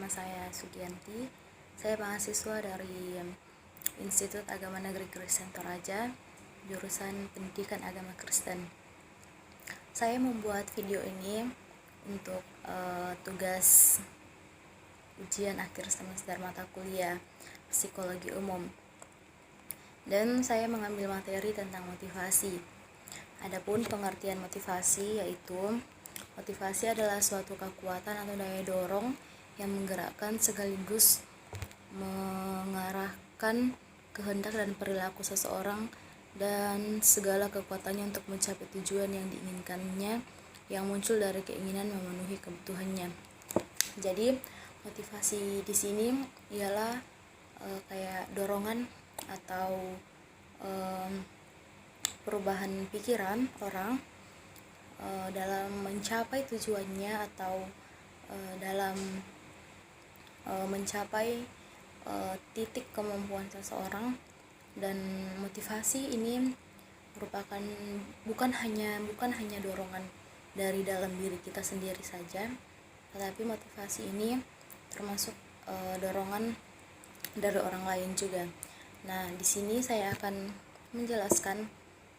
nama saya Sugianti. Saya mahasiswa dari Institut Agama Negeri Kristen Toraja, jurusan Pendidikan Agama Kristen. Saya membuat video ini untuk tugas ujian akhir semester mata kuliah Psikologi Umum. Dan saya mengambil materi tentang motivasi. Adapun pengertian motivasi yaitu motivasi adalah suatu kekuatan atau daya dorong yang menggerakkan sekaligus mengarahkan kehendak dan perilaku seseorang dan segala kekuatannya untuk mencapai tujuan yang diinginkannya yang muncul dari keinginan memenuhi kebutuhannya. Jadi motivasi di sini ialah kayak dorongan atau perubahan pikiran orang dalam mencapai tujuannya atau dalam mencapai titik kemampuan seseorang. Dan motivasi ini merupakan bukan hanya dorongan dari dalam diri kita sendiri saja, tetapi motivasi ini termasuk dorongan dari orang lain juga. Nah, di sini saya akan menjelaskan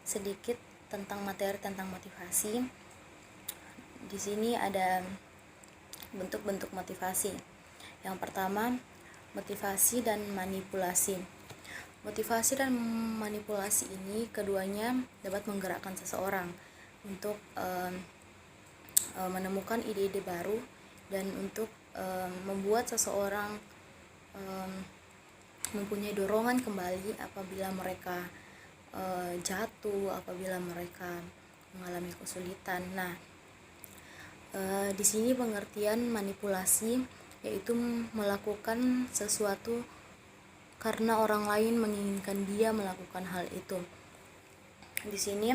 sedikit tentang materi tentang motivasi. Di sini ada bentuk-bentuk motivasi. Yang pertama, motivasi dan manipulasi. Motivasi dan manipulasi ini keduanya dapat menggerakkan seseorang untuk menemukan ide-ide baru dan untuk membuat seseorang mempunyai dorongan kembali apabila mereka jatuh, apabila mereka mengalami kesulitan. Nah, di sini pengertian manipulasi yaitu melakukan sesuatu karena orang lain menginginkan dia melakukan hal itu. Di sini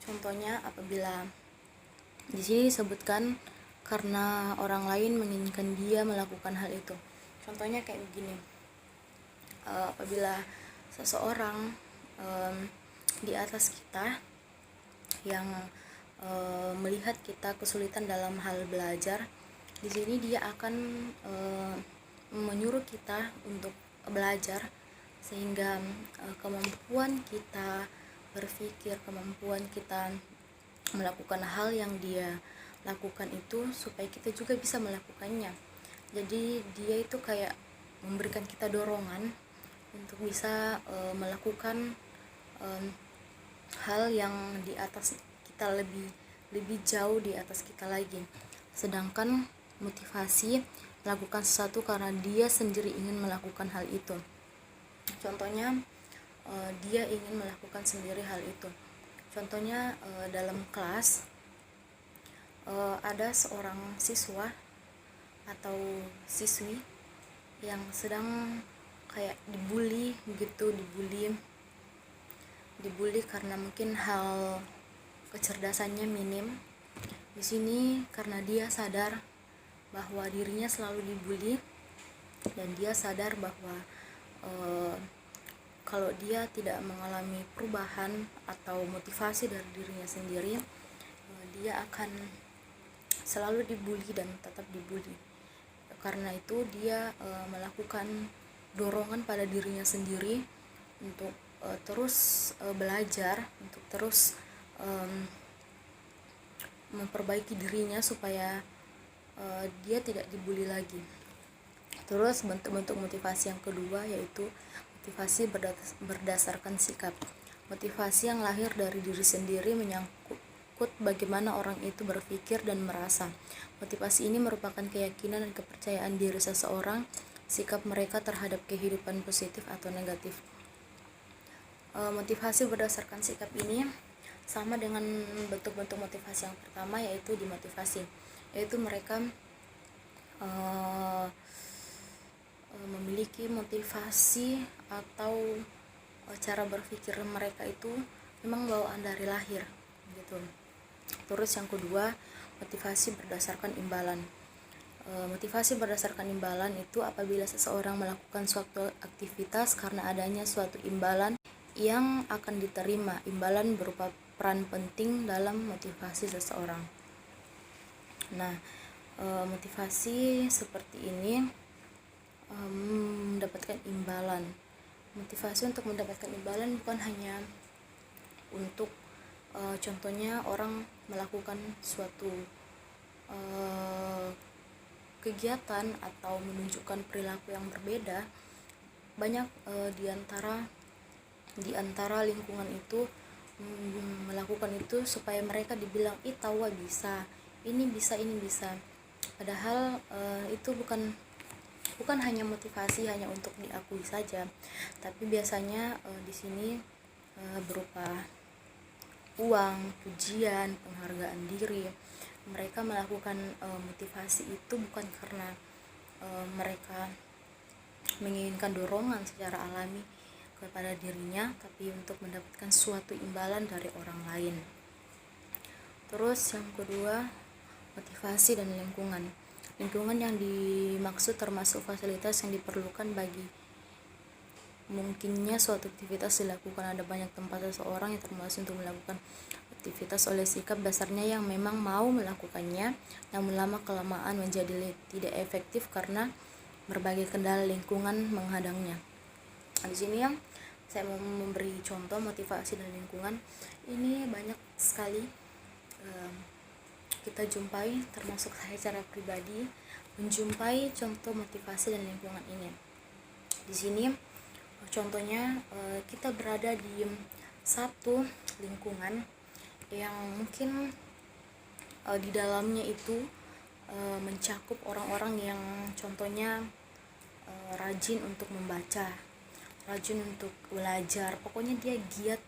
contohnya apabila di sini disebutkan karena orang lain menginginkan dia melakukan hal itu. Contohnya kayak begini. Apabila seseorang di atas kita yang melihat kita kesulitan dalam hal belajar, di sini dia akan menyuruh kita untuk belajar sehingga kemampuan kita berpikir, kemampuan kita melakukan hal yang dia lakukan itu supaya kita juga bisa melakukannya. Jadi dia itu kayak memberikan kita dorongan untuk bisa melakukan hal yang di atas kita, lebih jauh di atas kita lagi. Sedangkan motivasi melakukan sesuatu karena dia sendiri ingin melakukan hal itu. Contohnya dia ingin melakukan sendiri hal itu. Contohnya dalam kelas ada seorang siswa atau siswi yang sedang kayak dibully karena mungkin hal kecerdasannya minim. Di sini karena dia sadar bahwa dirinya selalu dibully dan dia sadar bahwa kalau dia tidak mengalami perubahan atau motivasi dari dirinya sendiri, dia akan selalu dibully dan tetap dibully. Karena itu dia melakukan dorongan pada dirinya sendiri untuk terus belajar, untuk terus memperbaiki dirinya supaya dia tidak dibully lagi. Terus bentuk-bentuk motivasi yang kedua yaitu motivasi berdasarkan sikap. Motivasi yang lahir dari diri sendiri menyangkut bagaimana orang itu berpikir dan merasa. Motivasi ini merupakan keyakinan dan kepercayaan diri seseorang, sikap mereka terhadap kehidupan positif atau negatif. Motivasi berdasarkan sikap ini sama dengan bentuk-bentuk motivasi yang pertama, yaitu dimotivasi, yaitu mereka memiliki motivasi atau cara berpikir mereka itu memang bawaan dari lahir gitu. Terus yang kedua, motivasi berdasarkan imbalan. Motivasi berdasarkan imbalan itu apabila seseorang melakukan suatu aktivitas karena adanya suatu imbalan yang akan diterima. Imbalan berupa peran penting dalam motivasi seseorang. Nah, motivasi seperti ini mendapatkan imbalan. Motivasi untuk mendapatkan imbalan bukan hanya untuk contohnya orang melakukan suatu kegiatan atau menunjukkan perilaku yang berbeda. Banyak di antara lingkungan itu melakukan itu supaya mereka dibilang tahu bisa, ini bisa, ini bisa. Padahal itu bukan hanya motivasi hanya untuk diakui saja, tapi biasanya di sini berupa uang, pujian, penghargaan diri. Mereka melakukan motivasi itu bukan karena mereka menginginkan dorongan secara alami kepada dirinya, tapi untuk mendapatkan suatu imbalan dari orang lain. Terus yang kedua, motivasi dan lingkungan. Lingkungan yang dimaksud termasuk fasilitas yang diperlukan bagi mungkinnya suatu aktivitas dilakukan. Ada banyak tempat seseorang yang termasuk untuk melakukan aktivitas oleh sikap dasarnya yang memang mau melakukannya, namun lama-kelamaan menjadi tidak efektif karena berbagai kendala lingkungan menghadangnya. Di sini yang saya mau memberi contoh motivasi dan lingkungan ini banyak sekali kita jumpai, termasuk saya secara pribadi menjumpai contoh motivasi dan lingkungan ini. Di sini contohnya kita berada di satu lingkungan yang mungkin di dalamnya itu mencakup orang-orang yang contohnya rajin untuk membaca, rajin untuk belajar, pokoknya dia giat.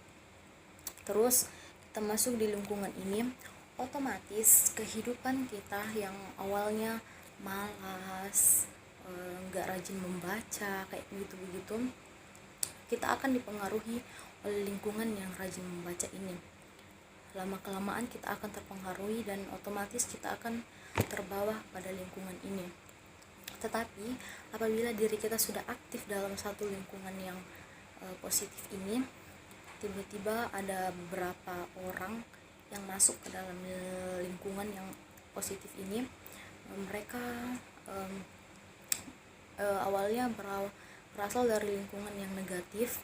Terus kita masuk di lingkungan ini, otomatis kehidupan kita yang awalnya malas, nggak rajin membaca kayak begitu, kita akan dipengaruhi oleh lingkungan yang rajin membaca ini. Lama-kelamaan kita akan terpengaruhi dan otomatis kita akan terbawa pada lingkungan ini. Tetapi apabila diri kita sudah aktif dalam satu lingkungan yang positif ini, tiba-tiba ada beberapa orang yang masuk ke dalam lingkungan yang positif ini. Mereka awalnya berasal dari lingkungan yang negatif,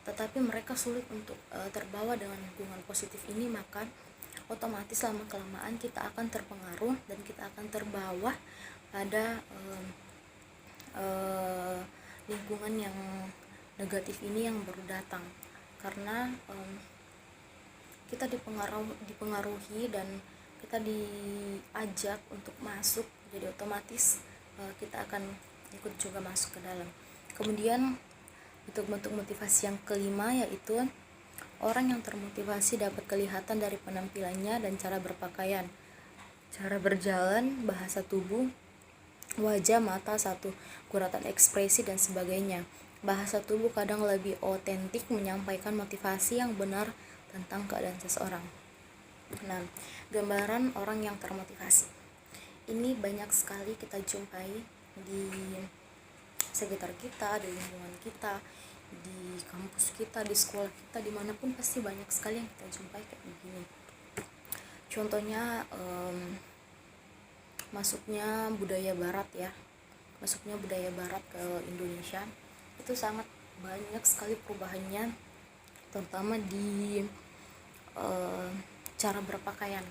tetapi mereka sulit untuk terbawa dengan lingkungan positif ini, maka otomatis lama-kelamaan kita akan terpengaruh dan kita akan terbawa pada lingkungan yang negatif ini yang baru datang, karena kita dipengaruhi dan kita diajak untuk masuk, jadi otomatis kita akan ikut juga masuk ke dalam. Kemudian bentuk-bentuk motivasi yang kelima yaitu orang yang termotivasi dapat kelihatan dari penampilannya dan cara berpakaian, cara berjalan, bahasa tubuh, wajah, mata, satu guratan ekspresi dan sebagainya. Bahasa tubuh kadang lebih otentik menyampaikan motivasi yang benar tentang keadaan seseorang. Nah, gambaran orang yang termotivasi ini banyak sekali kita jumpai di sekitar kita, di lingkungan kita, di kampus kita, di sekolah kita, dimanapun pasti banyak sekali yang kita jumpai kayak begini. Contohnya masuknya budaya barat ke Indonesia itu sangat banyak sekali perubahannya, terutama di cara berpakaian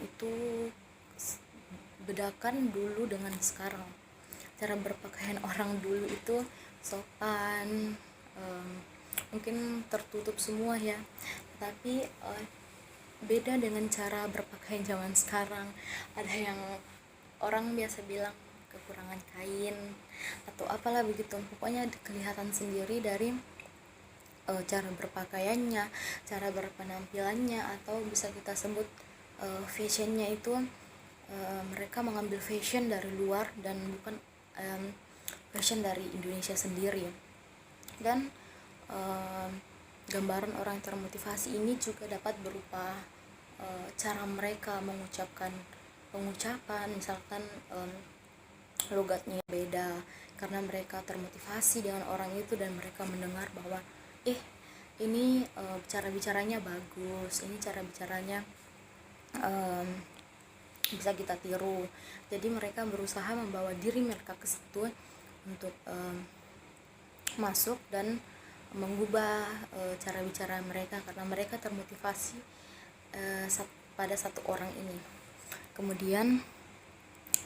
itu. Bedakan dulu dengan sekarang. Cara berpakaian orang dulu itu sopan, mungkin tertutup semua ya, tapi beda dengan cara berpakaian zaman sekarang. Ada yang orang biasa bilang kekurangan kain atau apalah begitu, pokoknya kelihatan sendiri dari cara berpakaiannya, cara berpenampilannya, atau bisa kita sebut fashionnya itu. Mereka mengambil fashion dari luar dan bukan fashion dari Indonesia sendiri. Dan gambaran orang termotivasi ini juga dapat berupa cara mereka mengucapkan pengucapan, misalkan logatnya beda karena mereka termotivasi dengan orang itu dan mereka mendengar bahwa ini cara bicaranya bagus, ini cara bicaranya bisa kita tiru. Jadi mereka berusaha membawa diri mereka ke situ untuk masuk dan mengubah cara bicara mereka, karena mereka termotivasi pada satu orang ini. Kemudian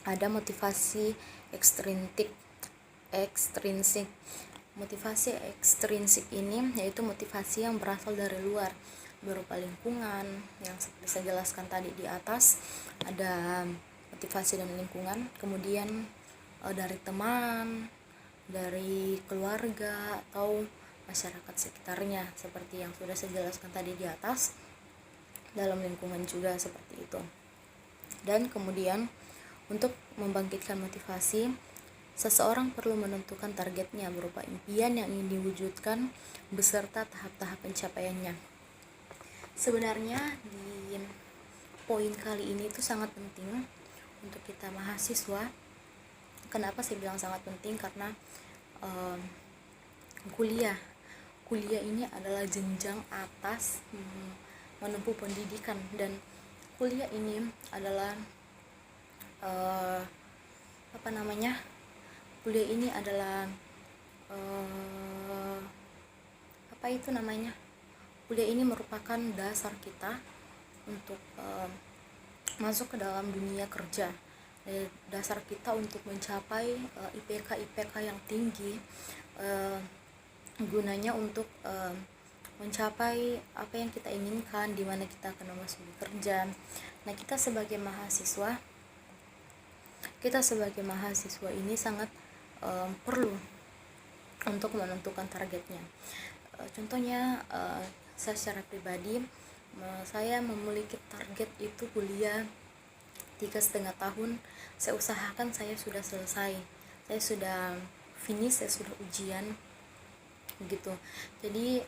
ada motivasi ekstrinsik. Motivasi ekstrinsik ini yaitu motivasi yang berasal dari luar, berupa lingkungan yang seperti saya jelaskan tadi di atas. Ada motivasi dan lingkungan, kemudian dari teman, dari keluarga atau masyarakat sekitarnya, seperti yang sudah saya jelaskan tadi di atas. Dalam lingkungan juga seperti itu. Dan kemudian untuk membangkitkan motivasi, seseorang perlu menentukan targetnya berupa impian yang ingin diwujudkan beserta tahap-tahap pencapaiannya. Sebenarnya di poin kali ini itu sangat penting untuk kita mahasiswa. Kenapa saya bilang sangat penting? Karena kuliah ini adalah jenjang atas menempuh pendidikan, dan kuliah ini adalah kuliah ini adalah kuliah ini merupakan dasar kita untuk masuk ke dalam dunia kerja, dasar kita untuk mencapai IPK yang tinggi, gunanya untuk mencapai apa yang kita inginkan, di mana kita akan masuk bekerja. Nah, kita sebagai mahasiswa ini sangat perlu untuk menentukan targetnya. Contohnya saya secara pribadi, saya memiliki target itu kuliah 3,5 tahun. Saya usahakan saya sudah selesai, saya sudah finish, saya sudah ujian gitu. Jadi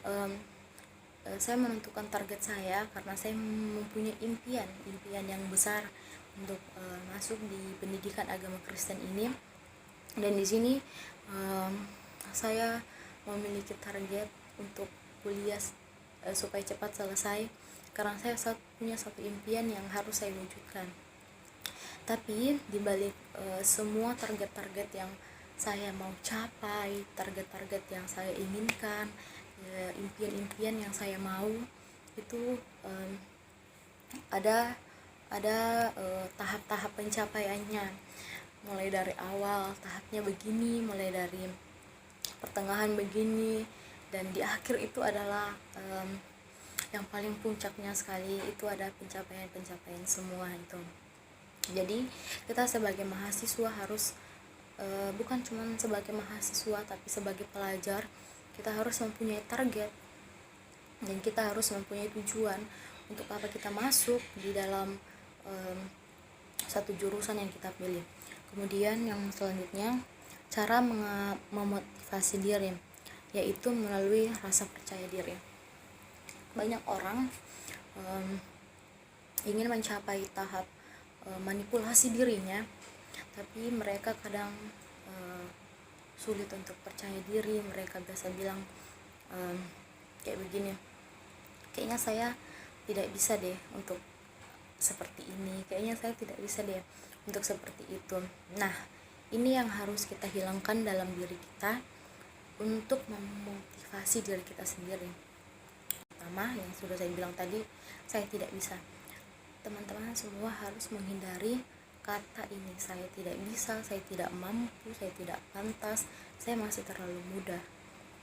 saya menentukan target saya karena saya mempunyai impian yang besar untuk masuk di pendidikan agama Kristen ini. Dan di sini saya memiliki target untuk kuliah supaya cepat selesai, karena saya punya satu impian yang harus saya wujudkan. Tapi dibalik semua target-target yang saya mau capai, target-target yang saya inginkan, impian-impian yang saya mau, itu ada tahap-tahap pencapaiannya. Mulai dari awal tahapnya begini, mulai dari pertengahan begini, dan di akhir itu adalah yang paling puncaknya sekali, itu ada pencapaian semua itu. Jadi kita sebagai mahasiswa harus bukan cuma sebagai mahasiswa, tapi sebagai pelajar kita harus mempunyai target, dan kita harus mempunyai tujuan untuk apa kita masuk di dalam satu jurusan yang kita pilih. Kemudian yang selanjutnya, cara memotivasi diri, yaitu melalui rasa percaya diri. Banyak orang ingin mencapai tahap manipulasi dirinya, tapi mereka kadang sulit untuk percaya diri. Mereka biasa bilang kayak begini, kayaknya saya tidak bisa deh untuk seperti ini, kayaknya saya tidak bisa deh untuk seperti itu. Nah, ini yang harus kita hilangkan dalam diri kita untuk memotivasi diri kita sendiri. Pertama, yang sudah saya bilang tadi, saya tidak bisa. Teman-teman semua harus menghindari kata ini, saya tidak bisa, saya tidak mampu, saya tidak pantas, saya masih terlalu muda,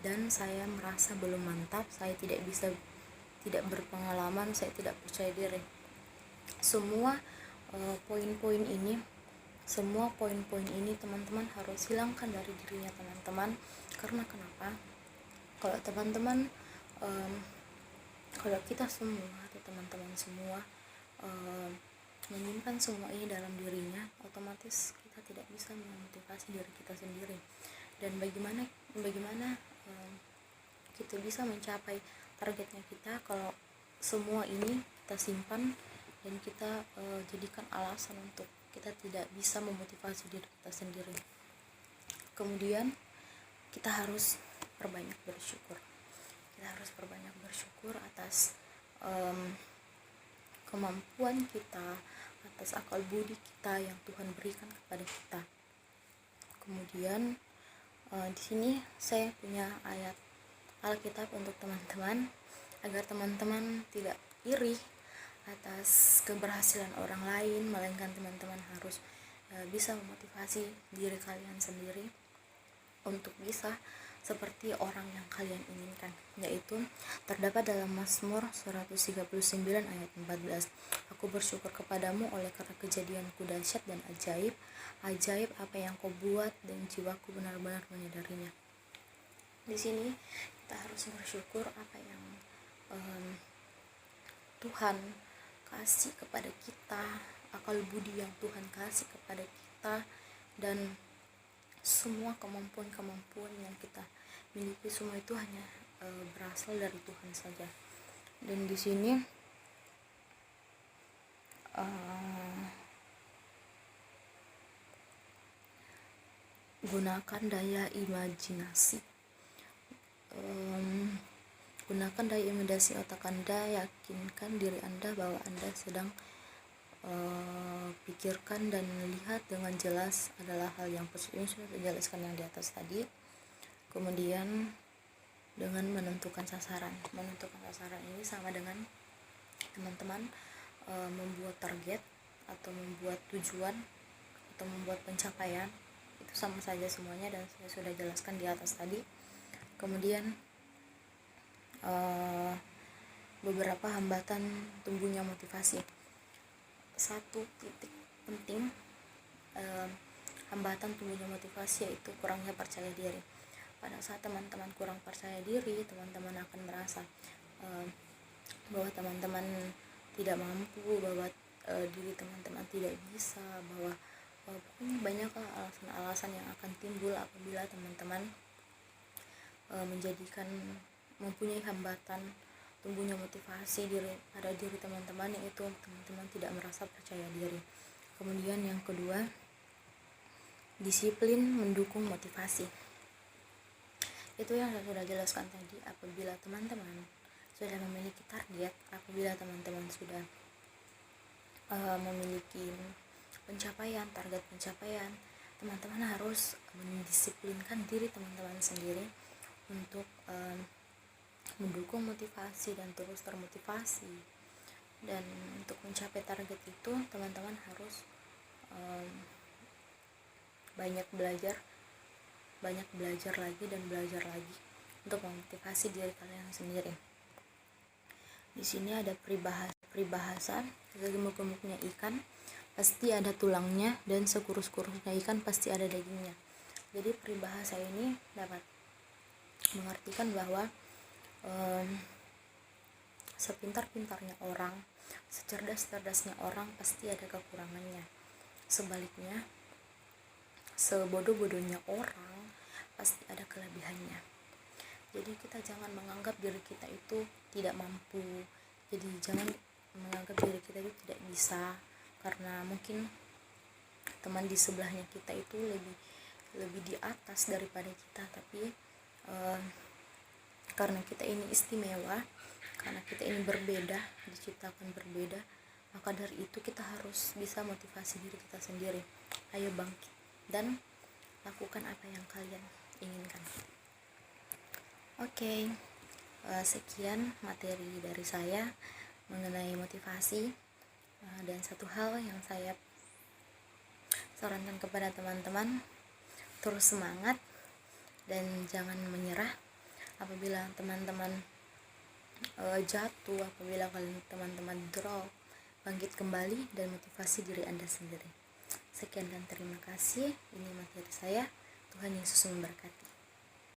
dan saya merasa belum mantap, saya tidak bisa, tidak berpengalaman, saya tidak percaya diri. Semua poin-poin ini teman-teman harus hilangkan dari dirinya teman-teman. Karena kenapa? Kalau teman-teman kalau kita semua atau teman-teman semua menyimpan semua ini dalam dirinya, otomatis kita tidak bisa memotivasi diri kita sendiri. Dan bagaimana kita bisa mencapai targetnya kita kalau semua ini kita simpan dan kita jadikan alasan untuk kita tidak bisa memotivasi diri kita sendiri. Kemudian kita harus perbanyak bersyukur. Kita harus perbanyak bersyukur atas kemampuan kita, atas akal budi kita yang Tuhan berikan kepada kita. Kemudian di sini saya punya ayat Alkitab untuk teman-teman, agar teman-teman tidak iri atas keberhasilan orang lain, melainkan teman-teman harus bisa memotivasi diri kalian sendiri untuk bisa seperti orang yang kalian inginkan, yaitu terdapat dalam Mazmur 139 ayat 14. Aku bersyukur kepadamu oleh karena kejadianku dahsyat dan ajaib, ajaib apa yang kau buat dan jiwaku benar-benar menyadarinya. Di sini kita harus bersyukur apa yang Tuhan kasih kepada kita, akal budi yang Tuhan kasih kepada kita, dan semua kemampuan yang kita miliki, semua itu hanya berasal dari Tuhan saja. Dan di sini gunakan daya imajinasi, gunakan daya imajinasi otak Anda, yakinkan diri Anda bahwa Anda sedang pikirkan dan melihat dengan jelas adalah hal yang positif, sudah dijelaskan yang di atas tadi. Kemudian dengan menentukan sasaran ini sama dengan teman-teman membuat target atau membuat tujuan atau membuat pencapaian, itu sama saja semuanya dan saya sudah jelaskan di atas tadi. Kemudian beberapa hambatan tumbuhnya motivasi. Satu titik penting hambatan tumbuhnya motivasi yaitu kurangnya percaya diri. Pada saat teman-teman kurang percaya diri, teman-teman akan merasa bahwa teman-teman tidak mampu, bahwa diri teman-teman tidak bisa, bahwa pokoknya banyaklah alasan-alasan yang akan timbul apabila teman-teman mempunyai hambatan tumbuhnya motivasi pada diri teman-teman, yaitu teman-teman tidak merasa percaya diri. Kemudian yang kedua, disiplin mendukung motivasi. Itu yang saya sudah jelaskan tadi. Apabila teman-teman sudah memiliki target, apabila teman-teman sudah memiliki target pencapaian, teman-teman harus mendisiplinkan diri teman-teman sendiri untuk mendukung motivasi dan terus termotivasi. Dan untuk mencapai target itu, teman-teman harus banyak belajar lagi untuk memotivasi diri kalian sendiri. Di sini ada peribahasa, segemuk-gemuknya ikan pasti ada tulangnya, dan sekurus-kurusnya ikan pasti ada dagingnya. Jadi peribahasa ini dapat mengartikan bahwa sepintar-pintarnya orang, secerdas-cerdasnya orang pasti ada kekurangannya. Sebaliknya, sebodoh-bodohnya orang pasti ada kelebihannya. Jadi kita jangan menganggap diri kita itu tidak mampu. Jadi jangan menganggap diri kita itu tidak bisa, karena mungkin teman di sebelahnya kita itu lebih di atas daripada kita. Tapi karena kita ini istimewa, karena kita ini berbeda, diciptakan berbeda, maka dari itu kita harus bisa motivasi diri kita sendiri. Ayo bangkit dan lakukan apa yang kalian inginkan. Oke, sekian materi dari saya mengenai motivasi. Dan satu hal yang saya sarankan kepada teman-teman, terus semangat dan jangan menyerah. Apabila teman-teman jatuh, apabila teman-teman drop, bangkit kembali dan motivasi diri Anda sendiri. Sekian dan terima kasih. Ini materi saya. Tuhan Yesus memberkati.